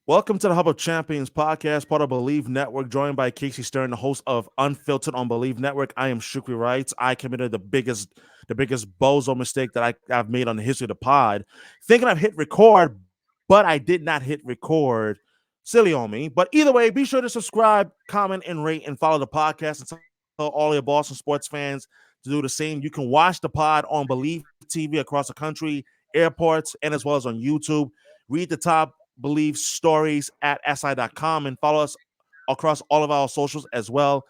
Welcome to the Hub of Champions podcast, part of Bleav Network, joined by Casey Stern, the host of Unfiltered on Bleav Network. I am Shukri Wrights. I committed the biggest bozo mistake that I've made on the history of the pod, thinking I've hit record, but I did not hit record. Silly on me. But either way, be sure to subscribe, comment, and rate, and follow the podcast, and tell all your Boston sports fans to do the same. You can watch the pod on Bleav TV across the country, airports, and as well as on YouTube. Read the top Bleav stories at si.com and follow us across all of our socials as well.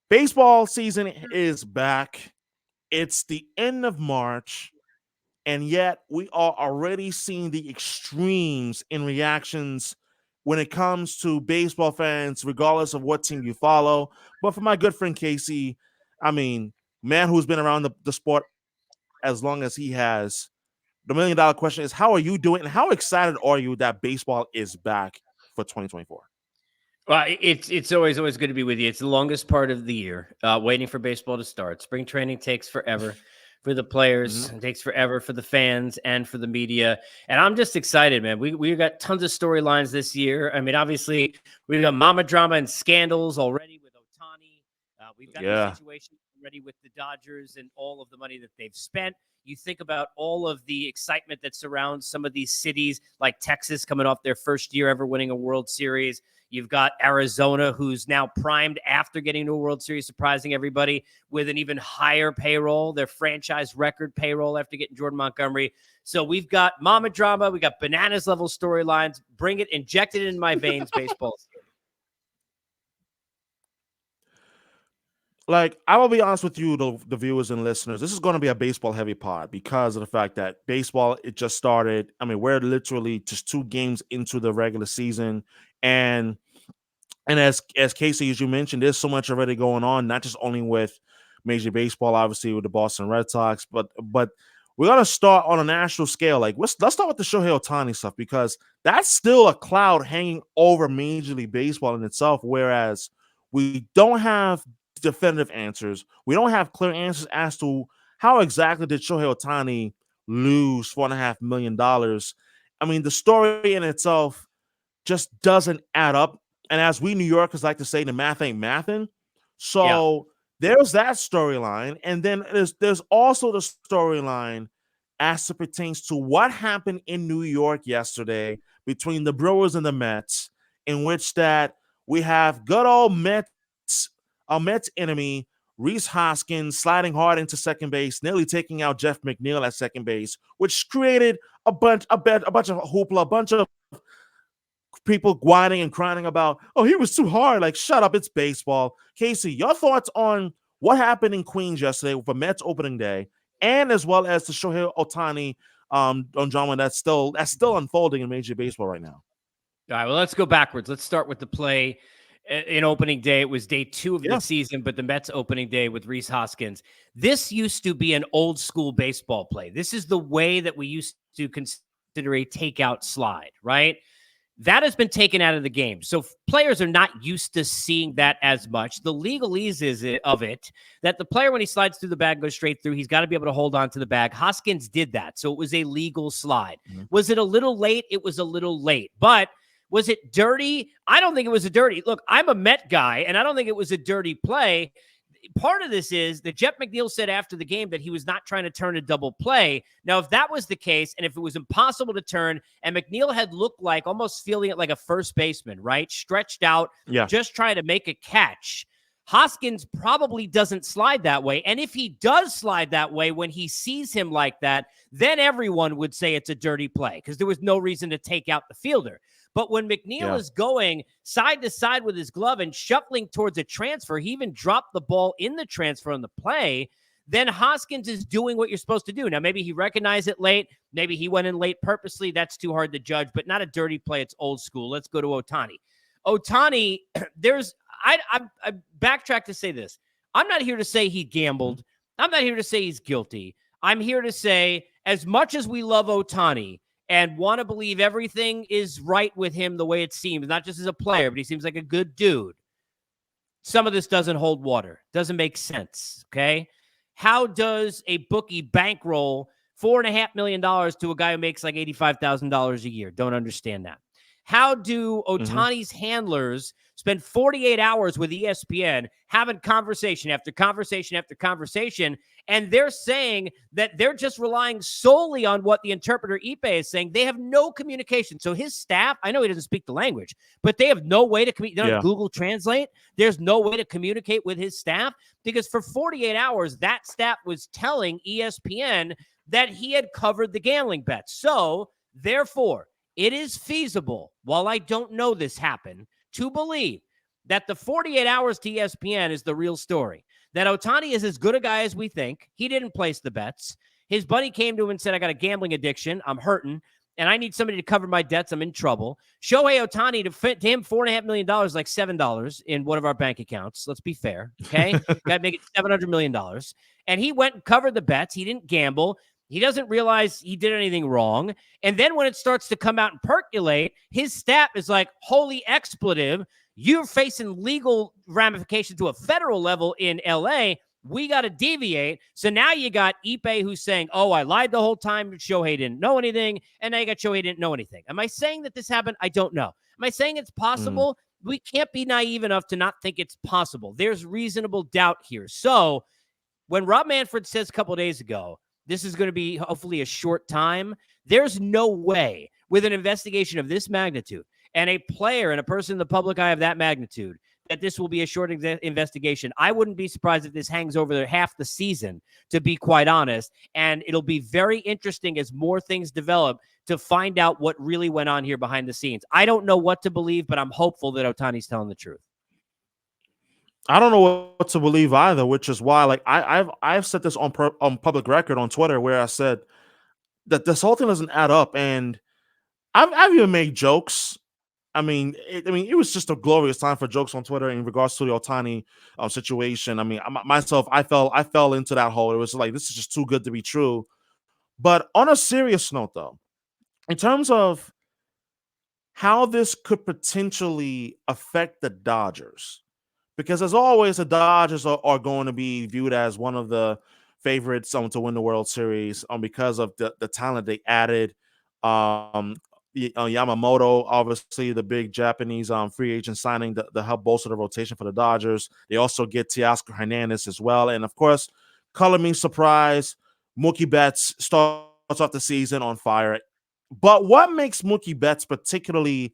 Baseball season is back. It's the end of March, and yet we are already seeing the extremes in reactions when it comes to baseball fans, regardless of what team you follow. But for my good friend Casey, I mean, man who's been around the sport as long as he has, the $1 million question is, how are you doing, and how excited are you that baseball is back for 2024? Well, it's always good to be with you. It's the longest part of the year, waiting for baseball to start. Spring training takes forever for the players. It takes forever for the fans and for the media. And I'm just excited, man. We got tons of storylines this year. I mean, obviously, we've got mama drama and scandals already with Ohtani. We've got the situation already with the Dodgers and all of the money that they've spent. You think about all of the excitement that surrounds some of these cities, like Texas coming off their first year ever winning a World Series. You've got Arizona, who's now primed after getting to a World Series, surprising everybody with an even higher payroll, their franchise record payroll after getting Jordan Montgomery. So we've got mama drama. We got bananas level storylines. Bring it, inject it in my veins, baseball. Like, I will be honest with you, the viewers and listeners, this is going to be a baseball heavy pod because of the fact that baseball, it just started. I mean, we're literally just 2 games into the regular season. And as Casey, as you mentioned, there's so much already going on, not just only with Major Baseball, obviously with the Boston Red Sox, but we're gonna start on a national scale. Like, let's start with the Shohei Ohtani stuff, because that's still a cloud hanging over Major League Baseball in itself. Whereas we don't have definitive answers, we don't have clear answers as to how exactly did Shohei Ohtani lose $4.5 million. I mean, the story in itself just doesn't add up. And as we New Yorkers like to say, the math ain't mathin'. So there's that storyline. And then there's also the storyline as it pertains to what happened in New York yesterday between the Brewers and the Mets, in which that we have good old our Mets enemy, Rhys Hoskins, sliding hard into second base, nearly taking out Jeff McNeil at second base, which created a bunch of hoopla, a bunch of people whining and crying about, oh, he was too hard. Like, shut up, it's baseball. Casey, your thoughts on what happened in Queens yesterday with the Mets opening day, and as well as the Shohei Ohtani on drama that's still unfolding in Major Baseball right now. All right, well, let's go backwards. Let's start with the play in opening day. It was day 2 of the season, but the Mets opening day with Rhys Hoskins. This used to be an old school baseball play. This is the way that we used to consider a takeout slide, right? That has been taken out of the game. So players are not used to seeing that as much. The legalese of it, that the player, when he slides through the bag, goes straight through, he's got to be able to hold on to the bag. Hoskins did that. So it was a legal slide. Was it a little late? It was a little late. But was it dirty? I don't think it was a dirty. Look, I'm a Met guy, and I don't think it was a dirty play. Part of this is that Jeff McNeil said after the game that he was not trying to turn a double play. Now, if that was the case, and if it was impossible to turn, and McNeil had looked like almost feeling it like a first baseman, right? Stretched out, just trying to make a catch. Hoskins probably doesn't slide that way. And if he does slide that way, when he sees him like that, then everyone would say it's a dirty play because there was no reason to take out the fielder. But when McNeil is going side to side with his glove and shuffling towards a transfer, he even dropped the ball in the transfer on the play, then Hoskins is doing what you're supposed to do. Now, maybe he recognized it late. Maybe he went in late purposely. That's too hard to judge, but not a dirty play. It's old school. Let's go to Ohtani. Ohtani, I backtrack to say this. I'm not here to say he gambled. I'm not here to say he's guilty. I'm here to say, as much as we love Ohtani and want to believe everything is right with him the way it seems, not just as a player, but he seems like a good dude, some of this doesn't hold water. Doesn't make sense, okay? How does a bookie bankroll $4.5 million to a guy who makes like $85,000 a year? Don't understand that. How do Ohtani's handlers spend 48 hours with ESPN having conversation after conversation after conversation, and they're saying that they're just relying solely on what the interpreter Ipe is saying? They have no communication. So his staff, I know he doesn't speak the language, but they have no way to communicate. They don't have Google Translate. There's no way to communicate with his staff, because for 48 hours, that staff was telling ESPN that he had covered the gambling bets. So therefore, it is feasible, while I don't know this happened, to believe that the 48 hours to ESPN is the real story. That Ohtani is as good a guy as we think. He didn't place the bets. His buddy came to him and said, I got a gambling addiction. I'm hurting, and I need somebody to cover my debts. I'm in trouble. Shohei Ohtani, to him, $4.5 million, like $7 in one of our bank accounts. Let's be fair, okay? Got to make it $700 million. And he went and covered the bets. He didn't gamble. He doesn't realize he did anything wrong. And then when it starts to come out and percolate, his staff is like, holy expletive, you're facing legal ramifications to a federal level in LA. We got to deviate. So now you got Ipe who's saying, oh, I lied the whole time. Shohei didn't know anything. And now you got Shohei didn't know anything. Am I saying that this happened? I don't know. Am I saying it's possible? We can't be naive enough to not think it's possible. There's reasonable doubt here. So when Rob Manfred says a couple of days ago, this is going to be hopefully a short time, there's no way with an investigation of this magnitude and a player and a person in the public eye of that magnitude that this will be a short investigation. I wouldn't be surprised if this hangs over half the season, to be quite honest. And it'll be very interesting as more things develop to find out what really went on here behind the scenes. I don't know what to believe, but I'm hopeful that Ohtani's telling the truth. I don't know what to believe either, which is why, like, I've said this on public record on Twitter, where I said that this whole thing doesn't add up, and I've even made jokes. I mean, it was just a glorious time for jokes on Twitter in regards to the Ohtani situation. I mean, myself, I fell into that hole. It was like, this is just too good to be true. But on a serious note, though, in terms of how this could potentially affect the Dodgers, because as always, the Dodgers are going to be viewed as one of the favorites to win the World Series because of the talent they added. Yamamoto, obviously the big Japanese free agent signing to help bolster the rotation for the Dodgers. They also get Teoscar Hernandez as well. And of course, color me surprised, Mookie Betts starts off the season on fire. But what makes Mookie Betts particularly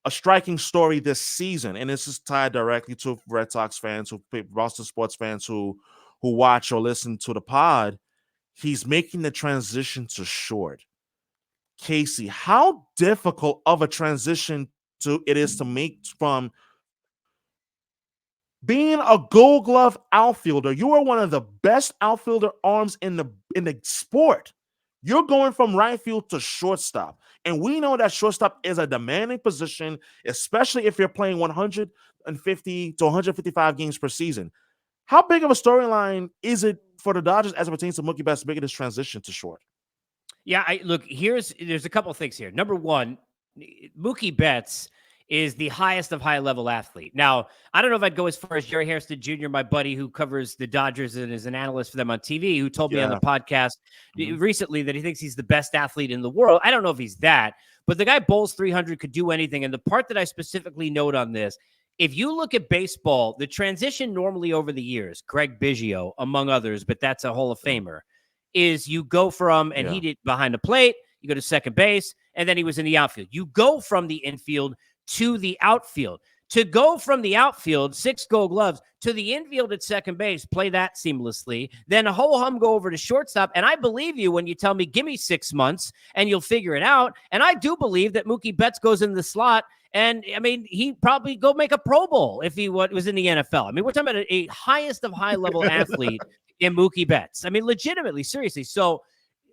a striking story this season, and this is tied directly to Red Sox fans, Boston sports fans who watch or listen to the pod, he's making the transition to short. Casey, how difficult of a transition it is to make from being a Gold Glove outfielder? You are one of the best outfielder arms in the sport. You're going from right field to shortstop. And we know that shortstop is a demanding position, especially if you're playing 150 to 155 games per season. How big of a storyline is it for the Dodgers as it pertains to Mookie Betts making this transition to short? Yeah, there's a couple of things here. Number one, Mookie Betts is the highest of high-level athlete. Now, I don't know if I'd go as far as Jerry Hairston Jr., my buddy who covers the Dodgers and is an analyst for them on TV, who told me on the podcast recently that he thinks he's the best athlete in the world. I don't know if he's that, but the guy bowls 300, could do anything. And the part that I specifically note on this, if you look at baseball, the transition normally over the years, Craig Biggio, among others, but that's a Hall of Famer, is you go from, and he did behind the plate, you go to second base, and then he was in the outfield. You go from the infield to the outfield. To go from the outfield, 6 Gold Gloves, to the infield at second base, play that seamlessly, then a whole hum go over to shortstop. And I believe you when you tell me, give me 6 months and you'll figure it out. And I do believe that Mookie Betts goes in the slot. And, I mean, he'd probably go make a Pro Bowl if he was in the NFL. I mean, we're talking about a highest of high-level athlete in Mookie Betts. I mean, legitimately, seriously. So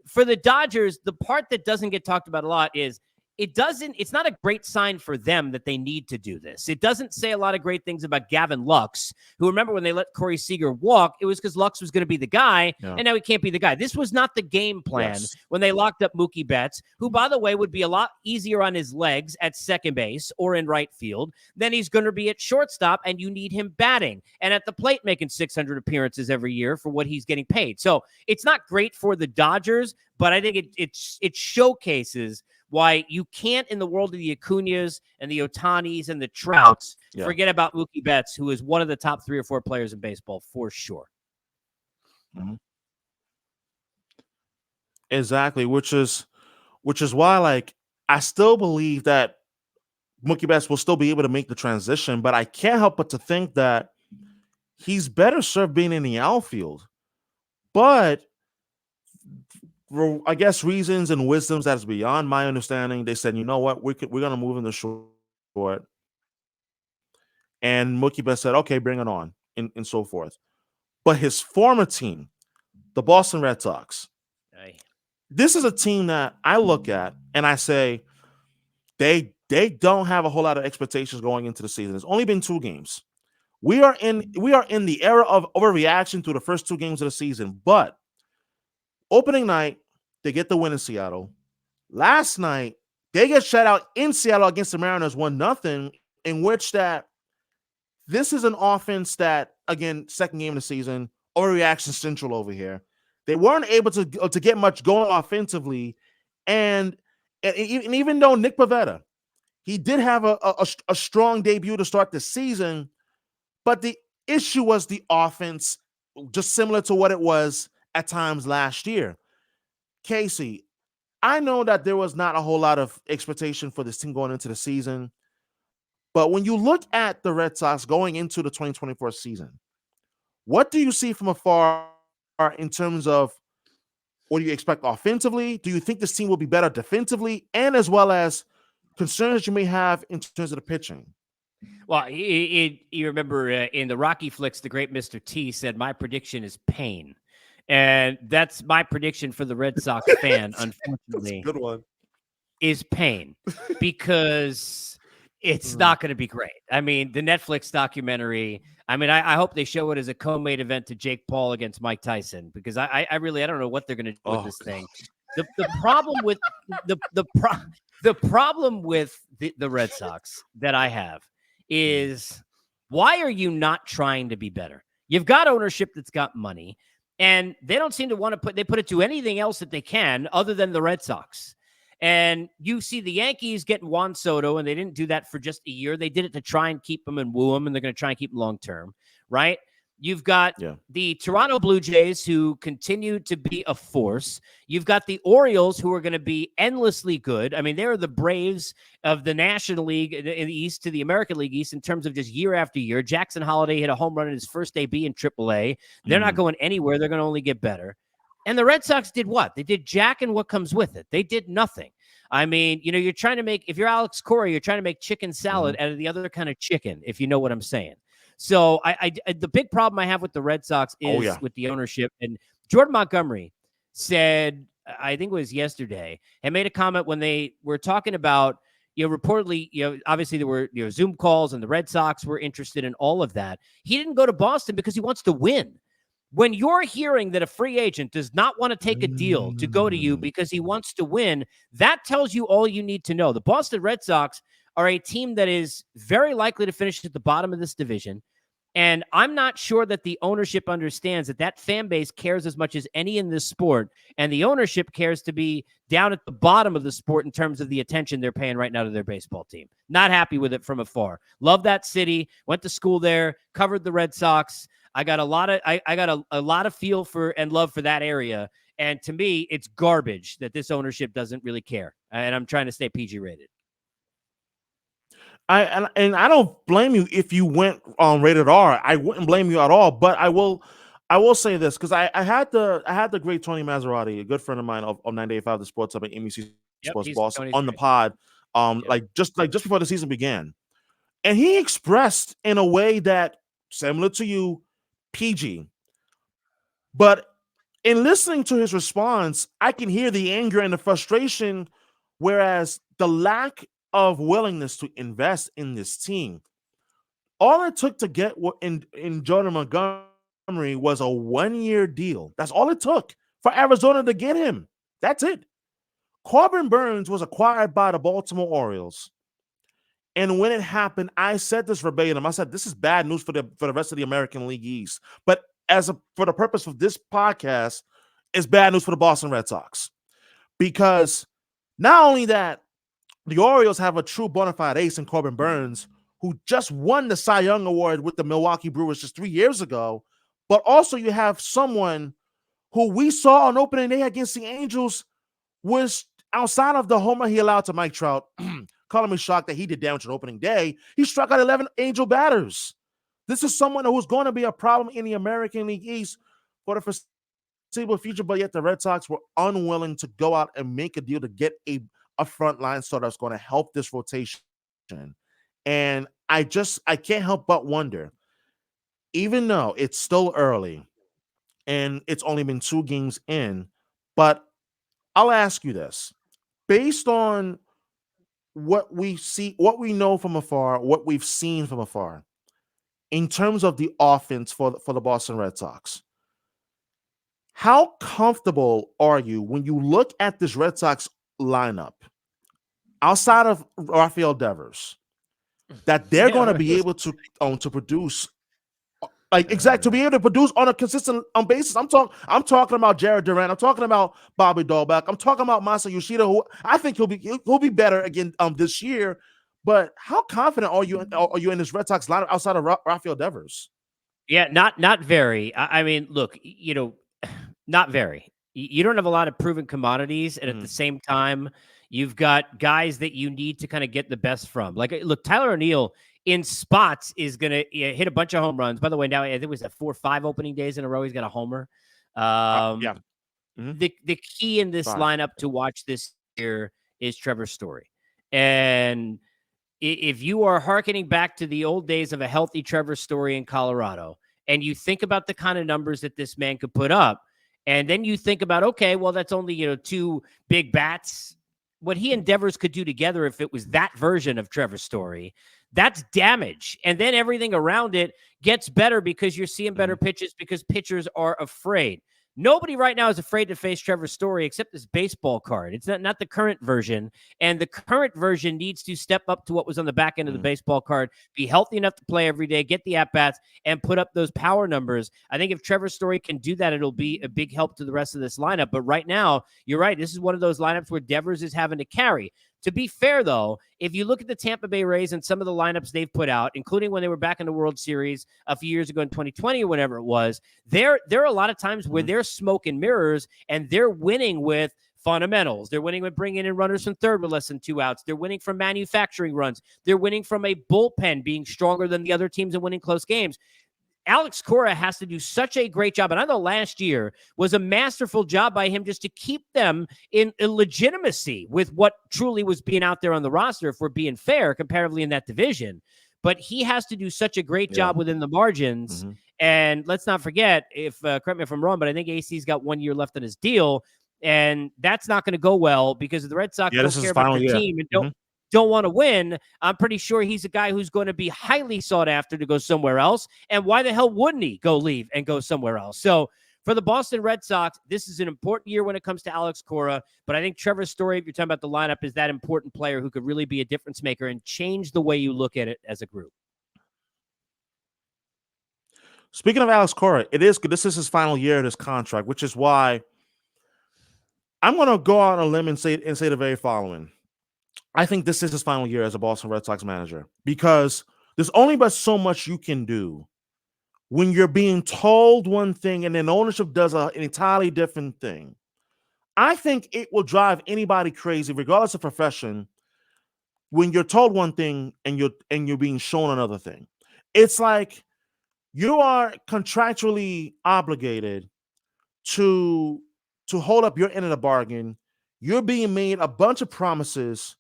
for the Dodgers, the part that doesn't get talked about a lot is it's not a great sign for them that they need to do this. It doesn't say a lot of great things about Gavin Lux, who, remember when they let Corey Seager walk, it was because Lux was going to be the guy, and now he can't be the guy. This was not the game plan when they locked up Mookie Betts, who, by the way, would be a lot easier on his legs at second base or in right field than he's going to be at shortstop, and you need him batting and at the plate making 600 appearances every year for what he's getting paid. So it's not great for the Dodgers, but I think it showcases why you can't, in the world of the Acuñas and the Otanis and the Trouts, Yeah. forget about Mookie Betts, who is one of the top 3 or 4 players in baseball for sure. Mhm. Exactly, which is why, like, I still believe that Mookie Betts will still be able to make the transition, but I can't help but to think that he's better served being in the outfield. But for, I guess, reasons and wisdoms that is beyond my understanding, they said, you know what, we're gonna move in the short. And Mookie Betts said, okay, bring it on, and so forth. But his former team, the Boston Red Sox, Aye. this is a team that I look at and I say they don't have a whole lot of expectations going into the season. It's only been 2 games. We are in the era of overreaction to the first 2 games of the season. But opening night, they get the win in Seattle. Last night, they get shut out in Seattle against the Mariners 1-0, in which that this is an offense that, again, second game of the season, overreaction central over here. They weren't able to get much going offensively. And even though Nick Pivetta, he did have a strong debut to start the season, but the issue was the offense, just similar to what it was at times last year. Casey, I know that there was not a whole lot of expectation for this team going into the season, but when you look at the Red Sox going into the 2024 season, what do you see from afar in terms of what do you expect offensively? Do you think this team will be better defensively, and as well as concerns that you may have in terms of the pitching? Well, you remember in the Rocky flicks, the great Mr. T said, my prediction is pain. And that's my prediction for the Red Sox fan, That's a unfortunately, good one. is pain, because it's not going to be great. I mean, the Netflix documentary, I mean, I hope they show it as a co-main event to Jake Paul against Mike Tyson, because I really, I don't know what they're going to do with this thing. The problem with the problem with the Red Sox that I have is, why are you not trying to be better? You've got ownership that's got money, and they don't seem to want to put it to anything else that they can other than the Red Sox. And you see the Yankees getting Juan Soto, and they didn't do that for just a year. They did it to try and keep him and woo him, and they're going to try and keep him long term, right? You've got the Toronto Blue Jays, who continue to be a force. You've got the Orioles, who are going to be endlessly good. I mean, they're the Braves of the National League in the East to the American League East in terms of just year after year. Jackson Holliday hit a home run in his first debut in AAA. They're not going anywhere. They're going to only get better. And the Red Sox did what? They did jack and what comes with it. They did nothing. I mean, you know, you're trying to make, if you're Alex Cora, you're trying to make chicken salad out of the other kind of chicken, if you know what I'm saying. So the big problem I have with the Red Sox is with the ownership. And Jordan Montgomery said, I think it was yesterday, and made a comment when they were talking about, you know, reportedly, you know, obviously there were, you know, Zoom calls and the Red Sox were interested in all of that. He didn't go to Boston because he wants to win. When you're hearing that a free agent does not want to take a deal to go to you because he wants to win, that tells you all you need to know. The Boston Red Sox are a team that is very likely to finish at the bottom of this division. And I'm not sure that the ownership understands that fan base cares as much as any in this sport. And the ownership cares to be down at the bottom of the sport in terms of the attention they're paying right now to their baseball team. Not happy with it from afar. Love that city. Went to school there. Covered the Red Sox. I got a lot of I got a lot of feel for and love for that area. And to me, it's garbage that this ownership doesn't really care. And I'm trying to stay PG rated. I don't blame you if you went on rated R. I wouldn't blame you at all. But I will say this, because I had the great Tony Maserati, a good friend of mine of 98.5 The Sports Hub and NBC Sports Boss, on the pod, like just before the season began, and he expressed in a way that similar to you, PG. But in listening to his response, I can hear the anger and the frustration, whereas the lack of willingness to invest in this team. All it took to get in Jordan Montgomery was a 1-year deal. That's all it took for Arizona to get him. That's it. Corbin Burns was acquired by the Baltimore Orioles. And when it happened, I said this verbatim. I said, this is bad news for the rest of the American League East. But for the purpose of this podcast, it's bad news for the Boston Red Sox. Because Not only that, the Orioles have a true bona fide ace in Corbin Burns, who just won the Cy Young Award with the Milwaukee Brewers just 3 years ago. But also, you have someone who we saw on opening day against the Angels was outside of the homer he allowed to Mike Trout. Calling me shocked that he did damage on opening day. He struck out 11 Angel batters. This is someone who's going to be a problem in the American League East for the foreseeable future, but yet the Red Sox were unwilling to go out and make a deal to get a frontline starter that's going to help this rotation. And I can't help but wonder, even though it's still early and it's only been 2 games in, but I'll ask you this. Based on what we see, what we know from afar, what we've seen from afar, in terms of the offense for the Boston Red Sox, how comfortable are you when you look at this Red Sox lineup outside of Rafael Devers that they're going to be able to produce to be able to produce on a consistent basis? I'm talking about Jared Durant. I'm talking about Bobby Dahlbeck. I'm talking about Masa Yoshida, who I think he'll be better again this year. But how confident are you in this Red Sox lineup outside of Rafael Devers? Yeah, not very. I mean, look, not very. You don't have a lot of proven commodities, and at the same time, you've got guys that you need to kind of get the best from. Like, look, Tyler O'Neill in spots is going to hit a bunch of home runs. By the way, now I think it was 4 or 5 opening days in a row he's got a homer. Yeah. The key in this lineup to watch this year is Trevor Story. And if you are hearkening back to the old days of a healthy Trevor Story in Colorado, and you think about the kind of numbers that this man could put up, and then you think about, okay, well, that's only 2 big bats. What he and Devers could do together, if it was that version of Trevor Story, that's damage. And then everything around it gets better because you're seeing better pitches because pitchers are afraid. Nobody right now is afraid to face Trevor Story except this baseball card. It's not the current version. And the current version needs to step up to what was on the back end of the baseball card, be healthy enough to play every day, get the at-bats, and put up those power numbers. I think if Trevor Story can do that, it'll be a big help to the rest of this lineup. But right now, you're right. This is one of those lineups where Devers is having to carry. To be fair, though, if you look at the Tampa Bay Rays and some of the lineups they've put out, including when they were back in the World Series a few years ago in 2020 or whatever it was, there are a lot of times where they're smoke and mirrors and they're winning with fundamentals. They're winning with bringing in runners from third with less than 2 outs. They're winning from manufacturing runs. They're winning from a bullpen being stronger than the other teams and winning close games. Alex Cora has to do such a great job. And I know last year was a masterful job by him just to keep them in legitimacy with what truly was being out there on the roster, if we're being fair, comparatively in that division. But he has to do such a great job within the margins. And let's not forget, correct me if I'm wrong, but I think AC's got 1 year left on his deal. And that's not going to go well because the Red Sox don't care about their team and don't want to win. I'm pretty sure he's a guy who's going to be highly sought after to go somewhere else. And why the hell wouldn't he leave and go somewhere else? So for the Boston Red Sox, this is an important year when it comes to Alex Cora. But I think Trevor Story, if you're talking about the lineup, is that important player who could really be a difference maker and change the way you look at it as a group. Speaking of Alex Cora, this is his final year of his contract, which is why I'm going to go on a limb and say the very following. I think this is his final year as a Boston Red Sox manager because there's only but so much you can do when you're being told one thing and then ownership does an entirely different thing. I think it will drive anybody crazy, regardless of profession, when you're told one thing and you're being shown another thing. It's like you are contractually obligated to hold up your end of the bargain. You're being made a bunch of promises,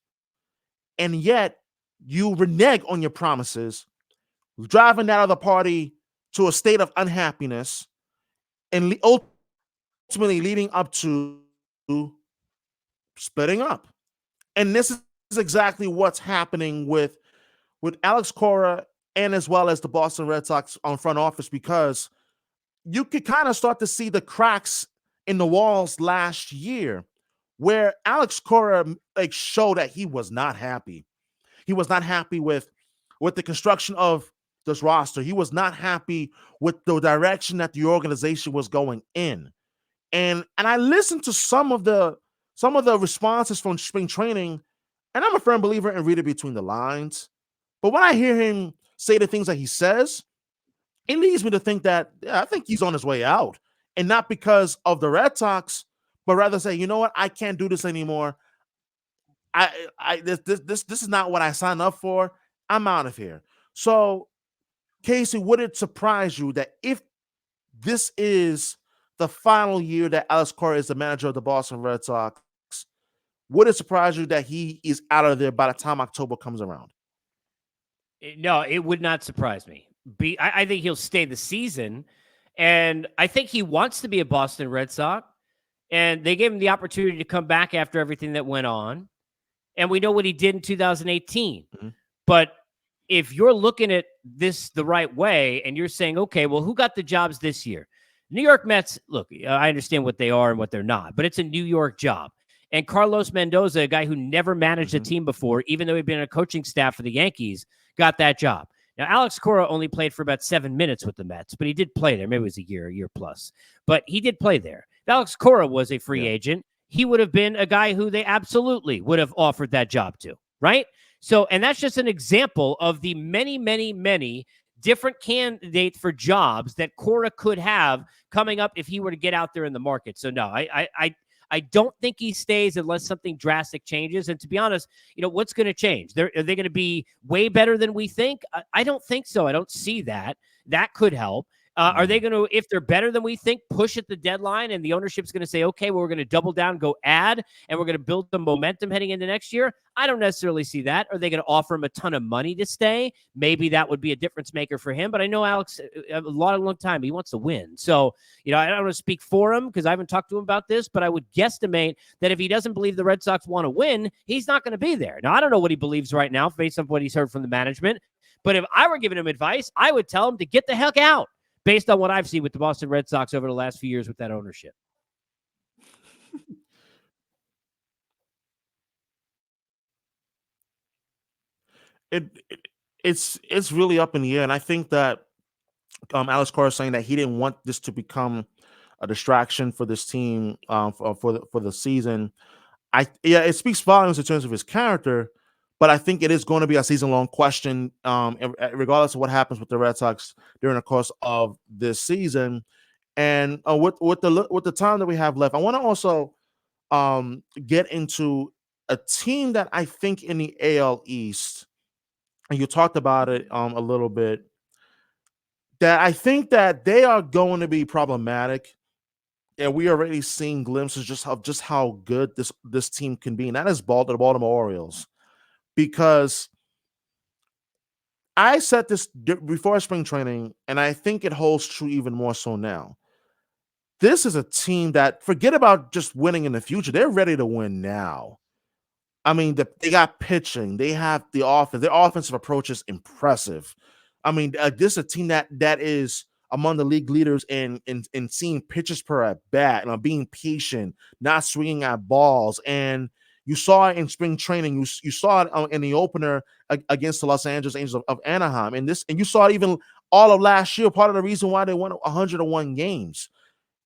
and yet you renege on your promises, driving that other party to a state of unhappiness and ultimately leading up to splitting up. And this is exactly what's happening with Alex Cora and as well as the Boston Red Sox on front office, because you could kind of start to see the cracks in the walls last year where Alex Cora showed that he was not happy. He was not happy with the construction of this roster. He was not happy with the direction that the organization was going in. And I listened to some of the some of the responses from spring training, and I'm a firm believer in reading between the lines. But when I hear him say the things that he says, it leads me to think that I think he's on his way out, and not because of the Red Sox, but rather say, you know what, I can't do this anymore. This is not what I signed up for. I'm out of here. So, Casey, would it surprise you that if this is the final year that Alex Cora is the manager of the Boston Red Sox, would it surprise you that he is out of there by the time October comes around? No, it would not surprise me. I think he'll stay the season, and I think he wants to be a Boston Red Sox, and they gave him the opportunity to come back after everything that went on, and we know what he did in 2018. Mm-hmm. But if you're looking at this the right way and you're saying, okay, well, who got the jobs this year? New York Mets, look, I understand what they are and what they're not, but it's a New York job. And Carlos Mendoza, a guy who never managed a team before, even though he'd been on a coaching staff for the Yankees, got that job. Now, Alex Cora only played for about 7 minutes with the Mets, but he did play there. Maybe it was a year plus. But he did play there. If Alex Cora was a free agent, he would have been a guy who they absolutely would have offered that job to, right? So, and that's just an example of the many, many, many different candidates for jobs that Cora could have coming up if he were to get out there in the market. So, no, I don't think he stays unless something drastic changes. And to be honest, what's going to change? Are they going to be way better than we think? I don't think so. I don't see that. That could help. Are they going to, if they're better than we think, push at the deadline and the ownership's going to say, okay, well, we're going to double down, go add, and we're going to build some momentum heading into next year? I don't necessarily see that. Are they going to offer him a ton of money to stay? Maybe that would be a difference maker for him. But I know Alex, a long time, he wants to win. So, I don't want to speak for him because I haven't talked to him about this, but I would guesstimate that if he doesn't believe the Red Sox want to win, he's not going to be there. Now, I don't know what he believes right now based on what he's heard from the management. But if I were giving him advice, I would tell him to get the heck out, based on what I've seen with the Boston Red Sox over the last few years with that ownership. It's really up in the air, and I think that Alex Cora is saying that he didn't want this to become a distraction for this team for the season. It speaks volumes in terms of his character, but I think it is going to be a season-long question, regardless of what happens with the Red Sox during the course of this season. And with the time that we have left, I want to also get into a team that I think in the AL East, and you talked about it a little bit, that I think that they are going to be problematic. And we are already seeing glimpses of just how good this team can be, and that is the Baltimore Orioles. Because I said this before spring training, and I think it holds true even more so now. This is a team that, forget about just winning in the future, they're ready to win now. I mean, they got pitching, they have the offense, their offensive approach is impressive. I mean, this is a team that is among the league leaders in seeing pitches per at bat, and being patient, not swinging at balls. And you saw it in spring training. You saw it in the opener against the Los Angeles Angels of Anaheim, and you saw it even all of last year. Part of the reason why they won 101 games.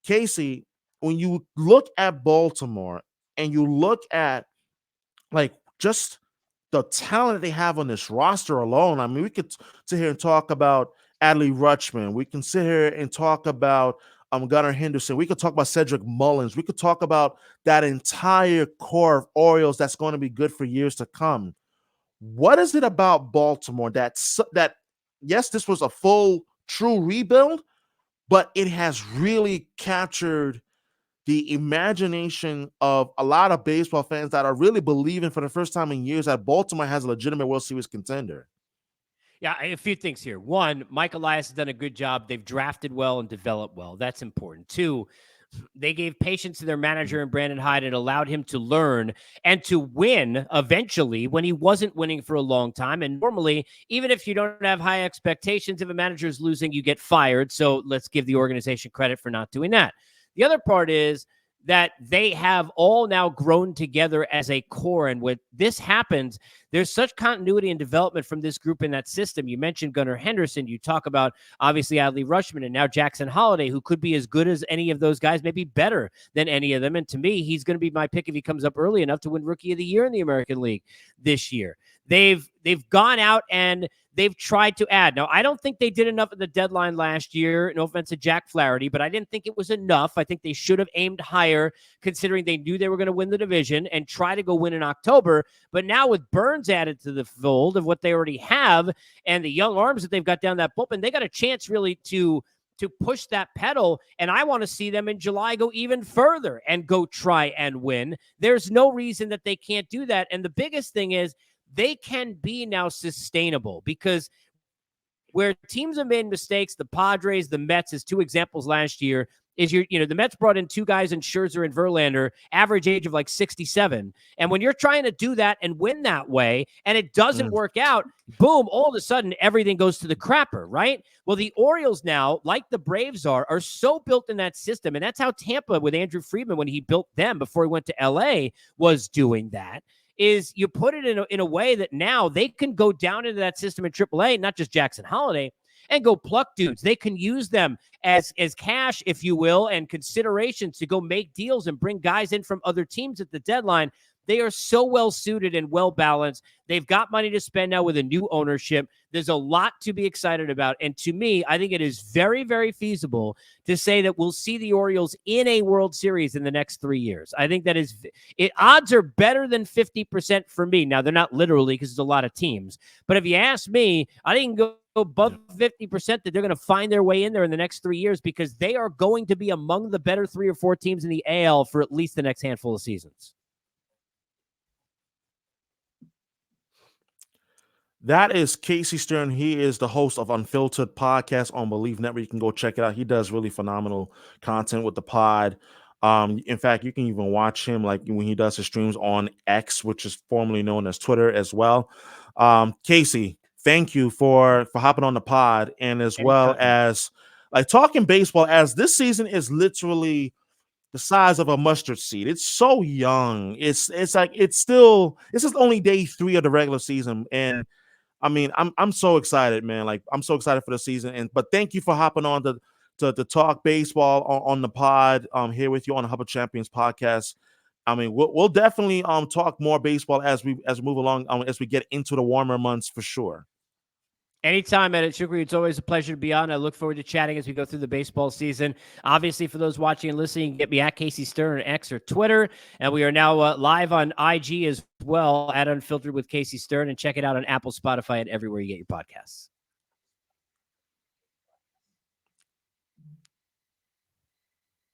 Casey, when you look at Baltimore and you look at just the talent that they have on this roster alone, I mean, we could sit here and talk about Adley Rutschman. We can sit here and talk about Gunnar Henderson. We could talk about Cedric Mullins. We could talk about that entire core of Orioles that's going to be good for years to come. What is it about Baltimore that yes, this was a full, true rebuild, but it has really captured the imagination of a lot of baseball fans that are really believing for the first time in years that Baltimore has a legitimate World Series contender? Yeah, a few things here. One, Mike Elias has done a good job. They've drafted well and developed well. That's important. Two, they gave patience to their manager and Brandon Hyde and allowed him to learn and to win eventually when he wasn't winning for a long time. And normally, even if you don't have high expectations, if a manager is losing, you get fired. So let's give the organization credit for not doing that. The other part is that they have all now grown together as a core. And when this happens, there's such continuity and development from this group in that system. You mentioned Gunnar Henderson. You talk about, obviously, Adley Rutschman and now Jackson Holliday, who could be as good as any of those guys, maybe better than any of them. And to me, he's going to be my pick if he comes up early enough to win Rookie of the Year in the American League this year. They've gone out and they've tried to add. Now, I don't think they did enough at the deadline last year. No offense to Jack Flaherty, but I didn't think it was enough. I think they should have aimed higher, considering they knew they were going to win the division and try to go win in October. But now with Burns added to the fold of what they already have and the young arms that they've got down that bullpen, they got a chance really to push that pedal. And I want to see them in July go even further and go try and win. There's no reason that they can't do that. And the biggest thing is they can be now sustainable, because where teams have made mistakes, the Padres, the Mets, as two examples last year, is the Mets brought in two guys in Scherzer and Verlander, average age of like 67. And when you're trying to do that and win that way, and it doesn't work out, boom, all of a sudden everything goes to the crapper, right? Well, the Orioles now, like the Braves are so built in that system. And that's how Tampa with Andrew Friedman, when he built them before he went to LA, was doing that. Is you put it in a way that now they can go down into that system in AAA, not just Jackson Holliday, and go pluck dudes. They can use them as cash, if you will, and considerations to go make deals and bring guys in from other teams at the deadline. They are so well suited and well balanced. They've got money to spend now with a new ownership. There's a lot to be excited about. And to me, I think it is very, very feasible to say that we'll see the Orioles in a World Series in the next 3 years. I think that odds are better than 50% for me. Now, they're not literally, because there's a lot of teams. But if you ask me, I think go above 50% that they're going to find their way in there in the next 3 years, because they are going to be among the better 3 or 4 teams in the AL for at least the next handful of seasons. That is Casey Stern. He is the host of Unfiltered podcast on Bleav Network. You can go check it out. He does really phenomenal content with the pod. In fact, you can even watch him like when he does his streams on X, which is formerly known as Twitter as well. Casey, thank you for hopping on the pod, and as well as like talking baseball, as this season is literally the size of a mustard seed. It's so young. It's like this is only day 3 of the regular season, and I mean, I'm so excited, man. Like, I'm so excited for the season. But thank you for hopping on to talk baseball on the pod here with you on the Hub of Champions podcast. I mean, we'll definitely talk more baseball as we move along, as we get into the warmer months for sure. Anytime, Edit Shukri. It's always a pleasure to be on. I look forward to chatting as we go through the baseball season. Obviously, for those watching and listening, get me at Casey Stern on X or Twitter. And we are now live on IG as well at Unfiltered with Casey Stern. And check it out on Apple, Spotify, and everywhere you get your podcasts.